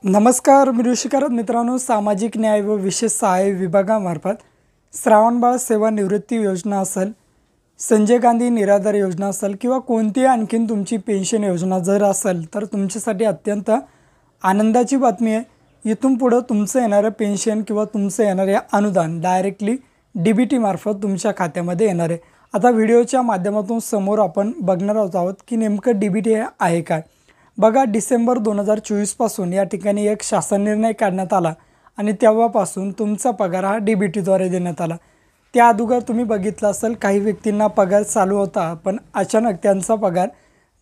नमस्कार मी ऋषिकारत मित्रांनो, सामाजिक न्याय व विशेष सहाय्य विभागामार्फत श्रावणबाळ सेवा निवृत्ती योजना असेल, संजय गांधी निराधार योजना असेल किंवा कोणती आणखीन तुमची पेन्शन योजना जर असेल तर तुमच्यासाठी अत्यंत आनंदाची बातमी आहे। इथून पुढे तुमचं येणारं पेन्शन किंवा तुमचं येणारे अनुदान डायरेक्टली डीबीटी मार्फत तुमच्या खात्यामध्ये येणार आहे। आता व्हिडिओच्या माध्यमातून समोर आपण बघणार आहोत की नेमकं डीबीटी आहे काय। बघा, डिसेंबर 2024 पासून या ठिकाणी एक शासन निर्णय काढण्यात आला आणि तेव्हापासून तुमचा पगार हा डीबीटीद्वारे देण्यात आला। त्या अगोदर तुम्ही बघितलं असेल काही व्यक्तींना पगार चालू होता, पण अचानक त्यांचा पगार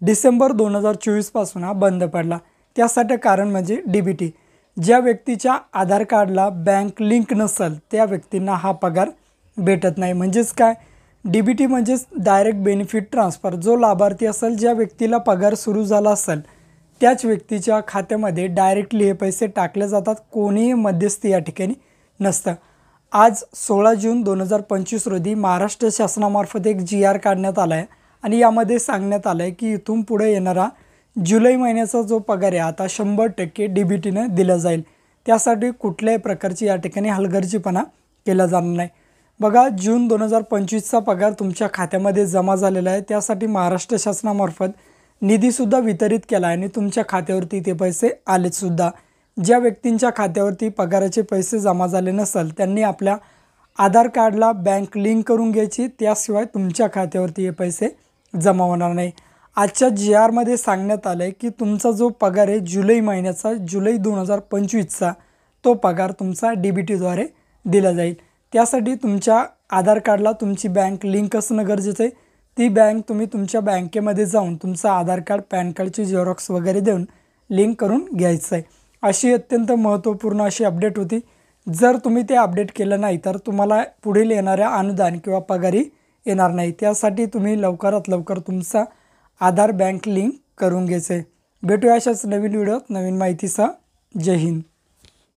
डिसेंबर 2024 पासून हा बंद पडला। त्यासाठी कारण म्हणजे डीबीटी। ज्या व्यक्तीच्या आधार कार्डला बँक लिंक नसेल त्या व्यक्तींना हा पगार भेटत नाही। म्हणजेच काय, डीबीटी म्हणजेच डायरेक्ट बेनिफिट ट्रान्सफर। जो लाभार्थी असेल, ज्या व्यक्तीला पगार सुरू झाला असेल त्याच व्यक्तीच्या खात्यामध्ये डायरेक्टली हे पैसे टाकले जातात, कोणीही मध्यस्थी या ठिकाणी नसतं। आज 16 जून 2025 रोजी महाराष्ट्र शासनामार्फत एक GR काढण्यात आला आहे आणि यामध्ये सांगण्यात आलं आहे की इथून पुढे येणारा जुलै महिन्याचा जो पगार आहे आता 100% डीबीटीने दिला जाईल। त्यासाठी कुठल्याही प्रकारची या ठिकाणी हलगर्जीपणा केला जाणार नाही। बघा, जून 2025चा पगार तुमच्या खात्यामध्ये जमा झालेला आहे। त्यासाठी महाराष्ट्र शासनामार्फत निधीसुद्धा वितरित केला आहे आणि तुमच्या खात्यावरती ते पैसे आलेतसुद्धा। ज्या व्यक्तींच्या खात्यावरती पगाराचे पैसे जमा झाले नसेल त्यांनी आपल्या आधार कार्डला बँक लिंक करून घ्यायची, त्याशिवाय तुमच्या खात्यावरती हे पैसे जमा होणार नाही। आजच्या GR मध्ये सांगण्यात आलं आहे की तुमचा जो पगार आहे जुलै महिन्याचा, जुलै 2025चा, तो पगार तुमचा डीबीटीद्वारे दिला जाईल। त्यासाठी तुमच्या आधार कार्डला तुमची बँक लिंक असणं गरजेचं आहे। ती बँक तुम्ही तुमच्या बँकेमध्ये जाऊन तुमचा आधार कार्ड, पॅन कार्डची झेरॉक्स वगैरे देऊन लिंक करून घ्यायचं आहे। अशी अत्यंत महत्त्वपूर्ण अशी अपडेट होती। जर तुम्ही ते अपडेट केलं नाही तर तुम्हाला पुढील येणाऱ्या अनुदान किंवा पगारी येणार नाही। त्यासाठी तुम्ही लवकरात लवकर तुमचा आधार बँक लिंक करून घ्यायचं आहे। भेटूया अशाच नवीन व्हिडिओत नवीन माहितीसह। जय हिंद।